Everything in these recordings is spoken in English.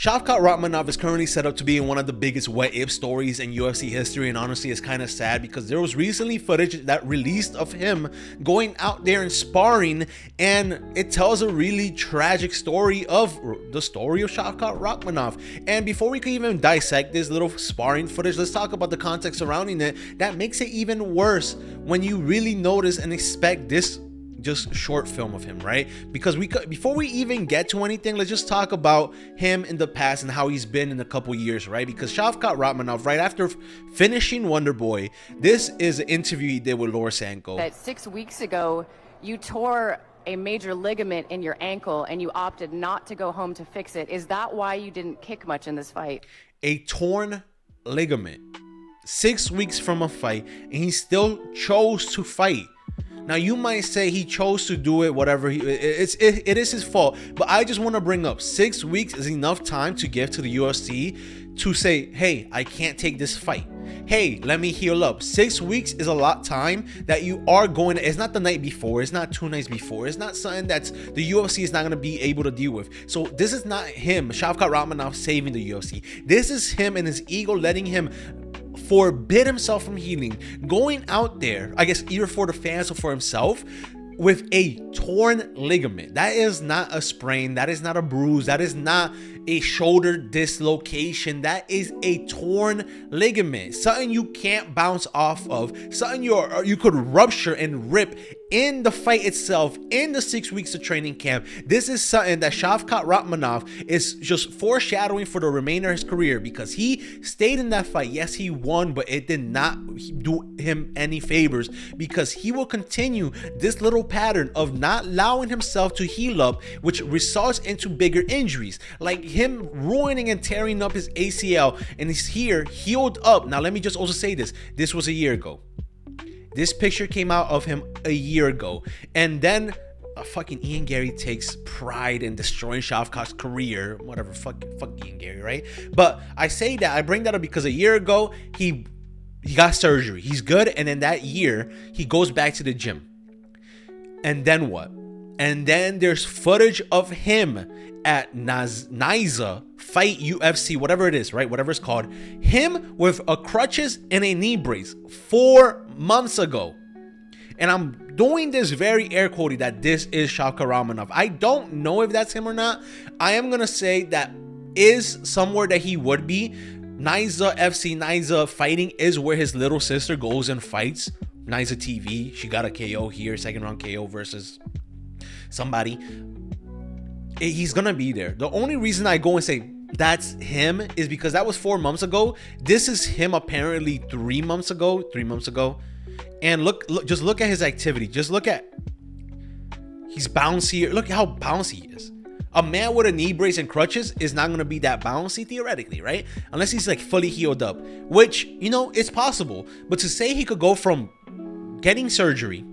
Shavkat Rakhmonov is currently set up to be in one of the biggest what-if stories in UFC history, and honestly it's kind of sad because there was recently footage that released of him going out there and sparring, and it tells a really tragic story of the story of Shavkat Rakhmonov. And before we could even dissect this little sparring footage, let's talk about the context surrounding it that makes it even worse when you really notice and expect this just short film of him, right? Because before we even get to anything, let's just talk about him in the past and how he's been in a couple years, right? Because Shavkat Rakhmonov, right after finishing Wonder Boy, this is an interview he did with Laura Sanko. That 6 weeks ago, you tore a major ligament in your ankle and you opted not to go home to fix it. Is that why you didn't kick much in this fight? A torn ligament, 6 weeks from a fight, and he still chose to fight. Now you might say he chose to do it, whatever, it is his fault, but I just want to bring up 6 weeks is enough time to give to the UFC to say, hey, I can't take this fight. Hey, let me heal up. 6 weeks is a lot of time that you are going to, it's not the night before, it's not 2 nights before, it's not something that's the UFC is not going to be able to deal with. So this is not him, Shavkat Rakhmonov, saving the UFC. This is him and his ego letting him forbid himself from healing, going out there, I guess either for the fans or for himself, with a torn ligament. That is not a sprain, that is not a bruise, that is not a shoulder dislocation, that is a torn ligament, something you can't bounce off of, something you could rupture and rip in the fight itself, in the 6 weeks of training camp. This is something that Shavkat Rakhmonov is just foreshadowing for the remainder of his career, because he stayed in that fight. Yes, he won, but it did not do him any favors, because he will continue this little pattern of not allowing himself to heal up, which results into bigger injuries, like him ruining and tearing up his ACL, and he's here healed up. Now let me just also say this was a year ago. This picture came out of him a year ago, and then fucking Ian Garry takes pride in destroying Shavkat's career. Whatever, fuck Ian Garry, right? But I say that, I bring that up because a year ago he got surgery. He's good, and in that year he goes back to the gym. And then what? And then there's footage of him at Niza Fight UFC, whatever it is, right? Whatever it's called. Him with a crutches and a knee brace 4 months ago. And I'm doing this very air quoting that this is Shavkat Rakhmonov. I don't know if that's him or not. I am going to say that is somewhere that he would be. Niza FC, Niza Fighting is where his little sister goes and fights. Niza TV. She got a KO here, second round KO versus somebody. He's gonna be there. The only reason I go and say that's him is because that was 4 months ago. This is him apparently 3 months ago. And just look at his activity. Just look at, he's bouncy. Look how bouncy he is. A man with a knee brace and crutches is not gonna be that bouncy theoretically, right? Unless he's like fully healed up, which, you know, it's possible. But to say he could go from getting surgery,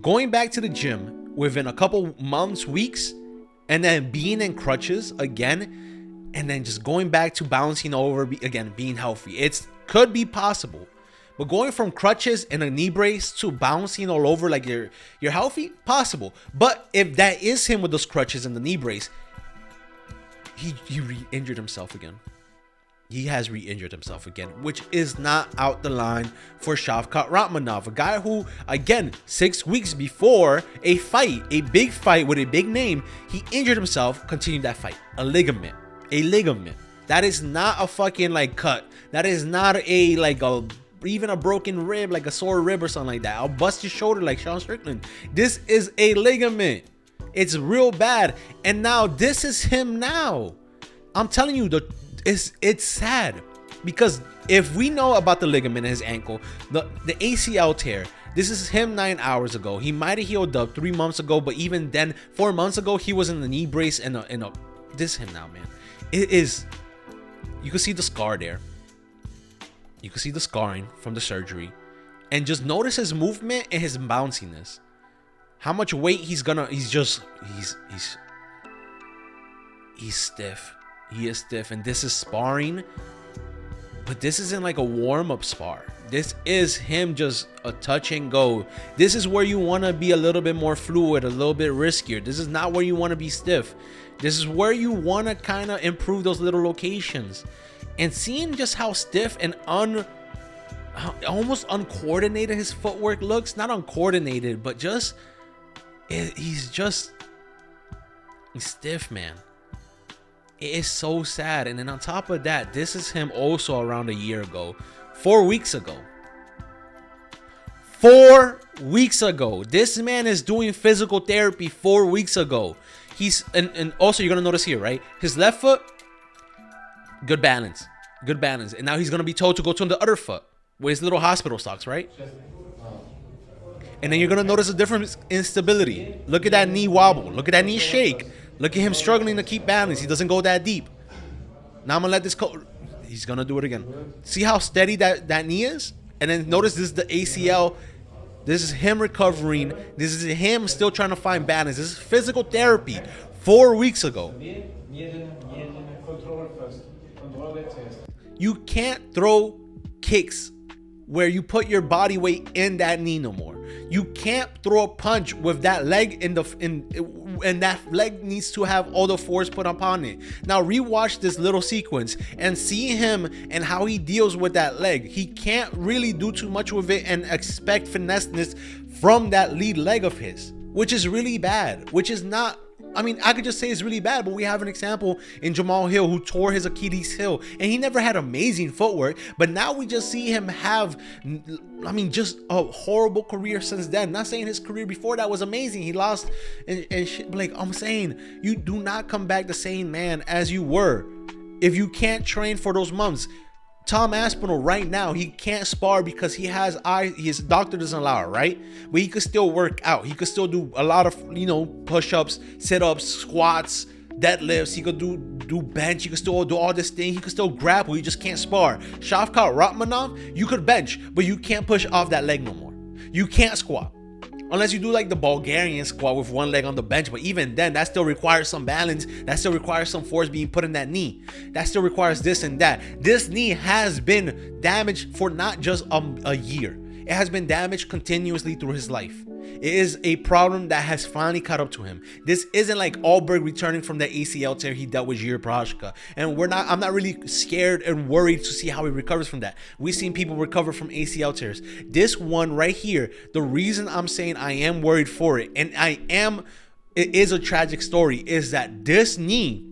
going back to the gym within a couple months, weeks, and then being in crutches again, and then just going back to bouncing over again, being healthy, it could be possible. But going from crutches and a knee brace to bouncing all over like you're healthy, possible. But if that is him with those crutches and the knee brace, he re-injured himself again. He has re-injured himself again, which is not out the line for Shavkat Rakhmonov, a guy who, again, 6 weeks before a fight, a big fight with a big name, he injured himself, continued that fight. A ligament. That is not a fucking like cut. That is not a like a even a broken rib, like a sore rib or something like that. I'll bust your shoulder like Sean Strickland. This is a ligament. It's real bad. And now this is him now. I'm telling you, it's sad, because if we know about the ligament in his ankle, the ACL tear, this is him 9 hours ago. He might have healed up 3 months ago, but even then, 4 months ago, he was in the knee brace and this is him now, man. It is, you can see the scar there. You can see the scarring from the surgery, and just notice his movement and his bounciness. How much weight he's stiff. He is stiff, and this is sparring, but this isn't like a warm-up spar. This is him just a touch and go. This is where you want to be a little bit more fluid, a little bit riskier. This is not where you want to be stiff. This is where you want to kind of improve those little locations. And seeing just how stiff and almost uncoordinated his footwork looks, not uncoordinated, but just he's stiff, man. It is so sad. And then on top of that, this is him also around a year ago, 4 weeks ago. 4 weeks ago. This man is doing physical therapy 4 weeks ago. He's and also you're gonna notice here, right? His left foot, good balance. Good balance. And now he's gonna be told to go to the other foot with his little hospital socks, right? And then you're gonna notice a different instability. Look at that knee wobble. Look at that knee shake. Look at him struggling to keep balance. He doesn't go that deep. Now I'm gonna let this go. He's gonna do it again. See how steady that knee is? And then notice this is the ACL. This is him recovering. This is him still trying to find balance. This is physical therapy 4 weeks ago. You can't throw kicks where you put your body weight in that knee no more. You can't throw a punch with that leg and that leg needs to have all the force put upon it. Now rewatch this little sequence and see him and how he deals with that leg. He can't really do too much with it and expect finesseness from that lead leg of his, which is really bad, which is not, I mean, I could just say it's really bad, but we have an example in Jamal Hill who tore his Achilles heel, and he never had amazing footwork, but now we just see him have, I mean, just a horrible career since then. Not saying his career before that was amazing. He lost and shit, but like I'm saying, you do not come back the same man as you were if you can't train for those months. Tom Aspinall right now, he can't spar because he has his doctor doesn't allow it, right? But he could still work out. He could still do a lot of, push-ups, sit-ups, squats, deadlifts. He could do bench. He could still do all this thing. He could still grapple. He just can't spar. Shavkat Rakhmonov, you could bench, but you can't push off that leg no more. You can't squat. Unless you do like the Bulgarian squat with one leg on the bench, but even then, that still requires some balance. That still requires some force being put in that knee. That still requires this and that. This knee has been damaged for not just a year. It has been damaged continuously through his life. It is a problem that has finally caught up to him. This isn't like Alberg returning from the ACL tear he dealt with Jiří Procházka. And I'm not really scared and worried to see how he recovers from that. We've seen people recover from ACL tears. This one right here, the reason I'm saying I am worried for it, and it is a tragic story, is that this knee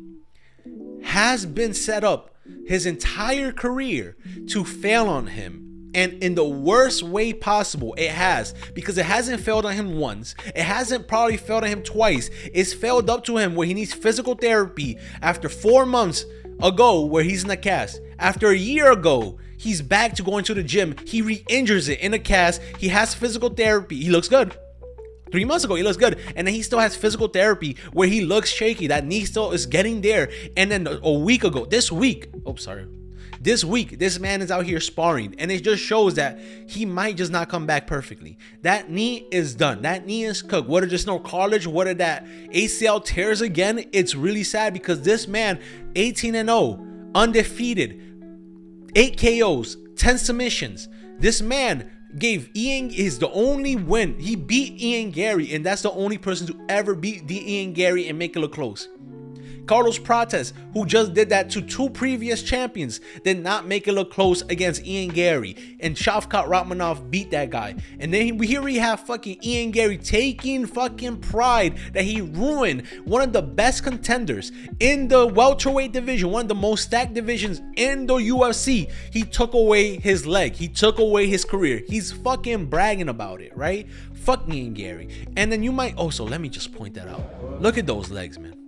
has been set up his entire career to fail on him. And in the worst way possible, it has. Because it hasn't failed on him once. It hasn't probably failed on him twice. It's failed up to him where he needs physical therapy after 4 months ago where he's in a cast. After a year ago, he's back to going to the gym. He re-injures it in a cast. He has physical therapy. He looks good. 3 months ago, he looks good. And then he still has physical therapy where he looks shaky. That knee still is getting there. And then a week ago, this week, this man is out here sparring, and it just shows that he might just not come back perfectly. That knee is done. That knee is cooked. Whether there's no cartilage, whether that ACL tears again, it's really sad because this man, 18-0, undefeated, 8 KOs, 10 submissions. This man is the only win. He beat Ian Garry, and that's the only person to ever beat Ian Garry and make it look close. Carlos Prates, who just did that to 2 previous champions, did not make it look close against Ian Garry. And Shavkat Rakhmonov beat that guy. And then here we have fucking Ian Garry taking fucking pride that he ruined one of the best contenders in the welterweight division, one of the most stacked divisions in the UFC. He took away his leg. He took away his career. He's fucking bragging about it, right? Fuck Ian Garry. And then you might also, let me just point that out. Look at those legs, man.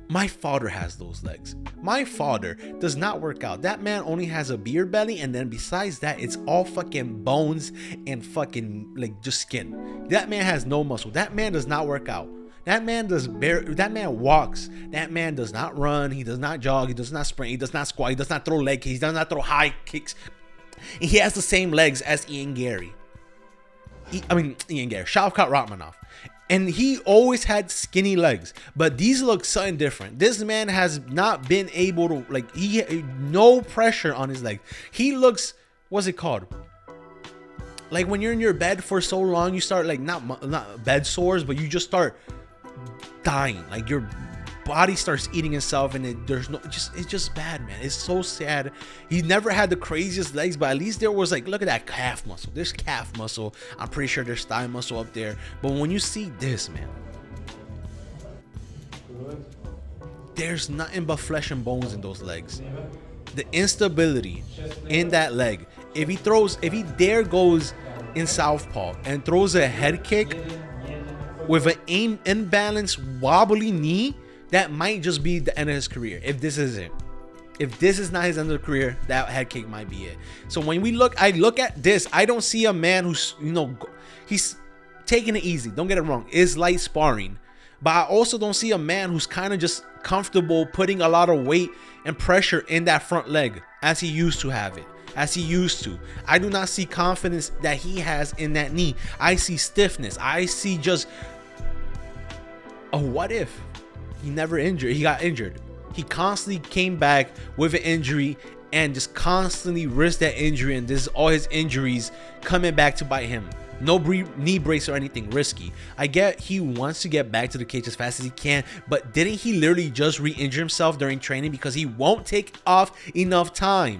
My father has those legs. My father does not work out. That man only has a beer belly, and then besides that, it's all fucking bones and fucking like just skin. That man has no muscle. That man does not work out. That man walks. That man does not run. He does not jog. He does not sprint. He does not squat. He does not throw leg kicks. He does not throw high kicks. He has the same legs as Ian Garry. Shavkat Rakhmonov. And he always had skinny legs, but these look something different. This man has not been able to, no pressure on his legs. He looks, what's it called? Like when you're in your bed for so long, you start like, not bed sores, but you just start dying. Like your body starts eating itself, and it's just bad, man. It's so sad. He never had the craziest legs, but at least there was like, look at that calf muscle. There's calf muscle. I'm pretty sure there's thigh muscle up there. But when you see this, man, there's nothing but flesh and bones in those legs. The instability in that leg. If he dare goes in southpaw and throws a head kick with an imbalanced, wobbly knee, that might just be the end of his career. If this is not his end of the career, that head kick might be it. So when I look at this, I don't see a man who's, he's taking it easy. Don't get it wrong. It's light sparring. But I also don't see a man who's kind of just comfortable putting a lot of weight and pressure in that front leg as he used to have it. I do not see confidence that he has in that knee. I see stiffness. I see just a what if he never injured. He got injured. He constantly came back with an injury and just constantly risked that injury, and this is all his injuries coming back to bite him. No knee brace or anything risky. I get he wants to get back to the cage as fast as he can, but didn't he literally just re-injure himself during training because he won't take off enough time?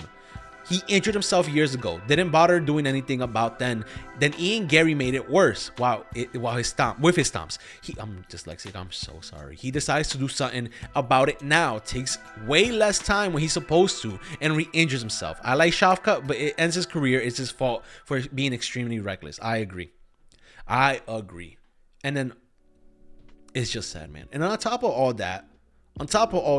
He injured himself years ago. Didn't bother doing anything about then. Then Ian Garry made it worse with his stomps. I'm dyslexic. I'm so sorry. He decides to do something about it now. Takes way less time when he's supposed to and re-injures himself. I like Shavkat, but it ends his career. It's his fault for being extremely reckless. I agree. And then it's just sad, man. And on top of all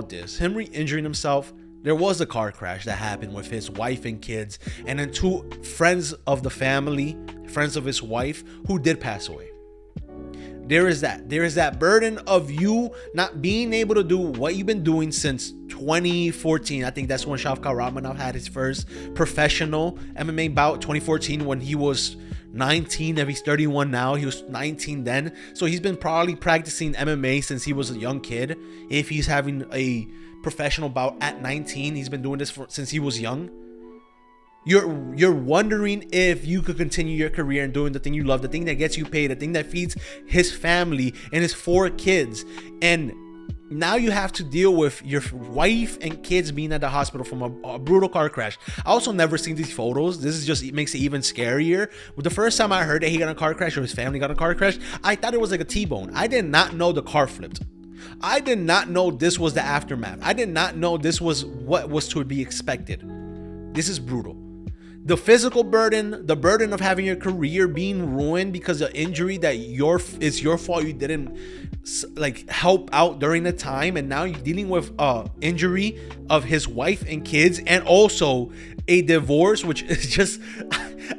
this, him re-injuring himself, there was a car crash that happened with his wife and kids, and then 2 friends of the family, friends of his wife, who did pass away. There is that burden of you not being able to do what you've been doing since 2014. I think that's when Shavkat Rakhmonov had his first professional MMA bout, 2014, when he was 19. If he's 31 now, he was 19 then. So he's been probably practicing MMA since he was a young kid. If he's having a professional bout at 19, he's been doing this since he was young. You're wondering if you could continue your career and doing the thing you love, the thing that gets you paid, the thing that feeds his family and his 4 kids, and now you have to deal with your wife and kids being at the hospital from a brutal car crash. I also never seen these photos. This is just, it makes it even scarier. But the first time I heard that he got in a car crash or his family got in a car crash, I thought it was like a T-bone. I did not know the car flipped. I did not know this was the aftermath. I did not know this was what was to be expected. This is brutal. The physical burden, the burden of having your career being ruined because of injury that it's your fault. You didn't like help out during the time, and now you're dealing with injury of his wife and kids, and also a divorce, which is just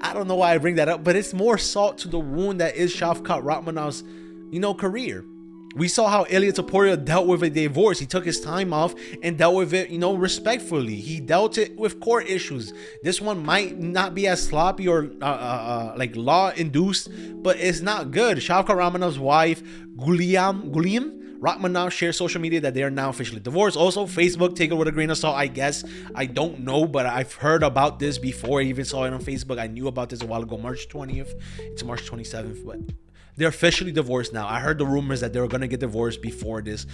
I don't know why I bring that up, but it's more salt to the wound that is Shavkat Rakhmonov's career. We saw how Ilia Topuria dealt with a divorce. He took his time off and dealt with it, respectfully. He dealt it with court issues. This one might not be as sloppy or like law-induced, but it's not good. Shavkat Rakhmonov's wife, Guliam Rakhmonov, shared social media that they are now officially divorced. Also, Facebook, take it with a grain of salt, I guess. I don't know, but I've heard about this before. I even saw it on Facebook. I knew about this a while ago, March 20th. It's March 27th, but they're officially divorced now. I heard the rumors that they were going to get divorced before this.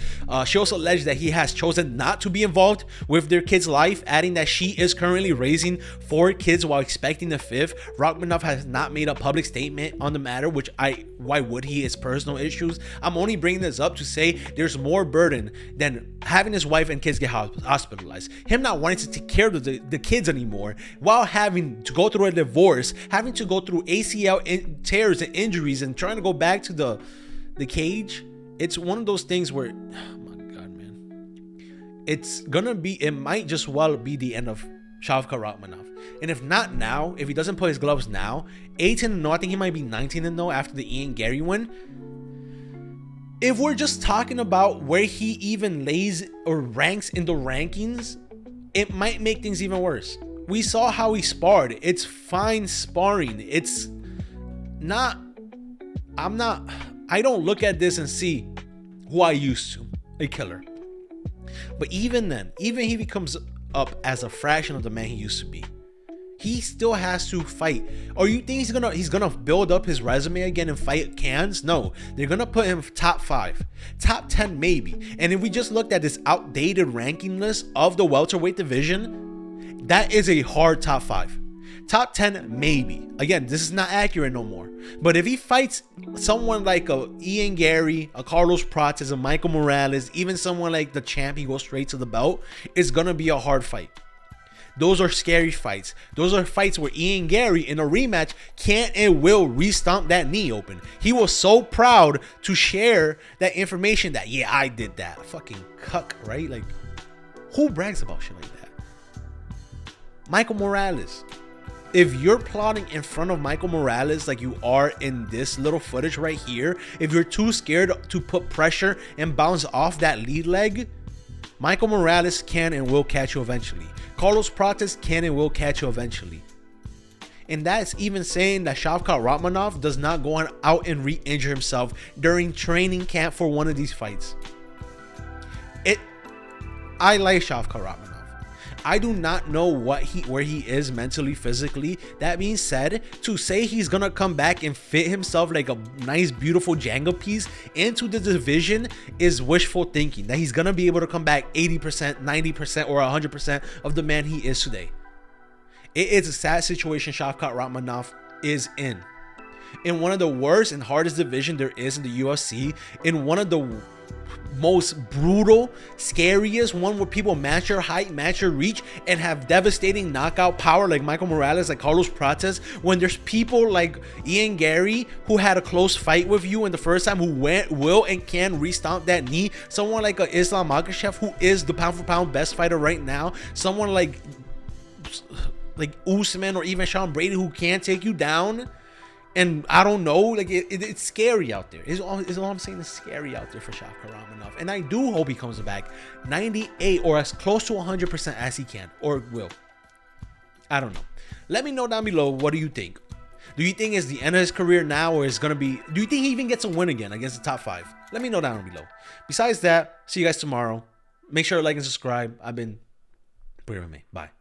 She also alleged that he has chosen not to be involved with their kid's life, adding that she is currently raising 4 kids while expecting the 5th. Rakhmonov has not made a public statement on the matter, why would he? It's personal issues. I'm only bringing this up to say there's more burden than having his wife and kids get hospitalized. Him not wanting to take care of the kids anymore while having to go through a divorce, having to go through ACL tears and injuries, and trying to go back to the cage. It's one of those things where, oh my god, man, it might just well be the end of Shavkat Rakhmonov. And if not now, if he doesn't put his gloves now, 18-0, I think he might be 19-0 after the Ian Garry win. If we're just talking about where he even lays or ranks in the rankings, it might make things even worse. We saw how he sparred. It's fine sparring. It's not, I don't look at this and see who I used to, a killer. But even then, even if he comes up as a fraction of the man he used to be, He still has to fight. Or you think he's gonna build up his resume again and fight cans? No, they're gonna put him top 5, top 10 maybe. And if we just looked at this outdated ranking list of the welterweight division, that is a hard top 5. Top 10 maybe. Again, this is not accurate no more. But if he fights someone like a Ian Garry, a Carlos Prates, a Michael Morales, even someone like the champ, he goes straight to the belt, it's gonna be a hard fight. Those are scary fights. Those are fights where Ian Garry in a rematch can and will re-stomp that knee open. He was so proud to share that information that, yeah, I did that. Fucking cuck, right? Like, who brags about shit like that? Michael Morales. If you're plotting in front of Michael Morales like you are in this little footage right here, if you're too scared to put pressure and bounce off that lead leg, Michael Morales can and will catch you eventually. Carlos Prates can and will catch you eventually. And that's even saying that Shavkat Rakhmonov does not go out and re-injure himself during training camp for one of these fights. I like Shavkat Rakhmonov. I do not know where he is mentally, physically. That being said, to say he's gonna come back and fit himself like a nice, beautiful Jenga piece into the division is wishful thinking. That he's gonna be able to come back 80%, 90%, or 100% of the man he is today. It is a sad situation Shavkat Rakhmonov is in one of the worst and hardest division there is in the UFC, in one of the most brutal, scariest one where people match your height, match your reach, and have devastating knockout power like Michael Morales, like Carlos Prates, when there's people like Ian Garry who had a close fight with you in the first time, who will and can re-stomp that knee, someone like Islam Makhachev, who is the pound for pound best fighter right now, someone like Usman or even Sean Brady who can't take you down. And I don't know, like it's scary out there. Is all I'm saying. It's scary out there for Shavkat Rakhmonov. And I do hope he comes back 98 or as close to 100% as he can or will. I don't know. Let me know down below, what do you think? Do you think it's the end of his career now, or is gonna be? Do you think he even gets a win again against the top 5? Let me know down below. Besides that, see you guys tomorrow. Make sure to like and subscribe. I've been with me. Bye.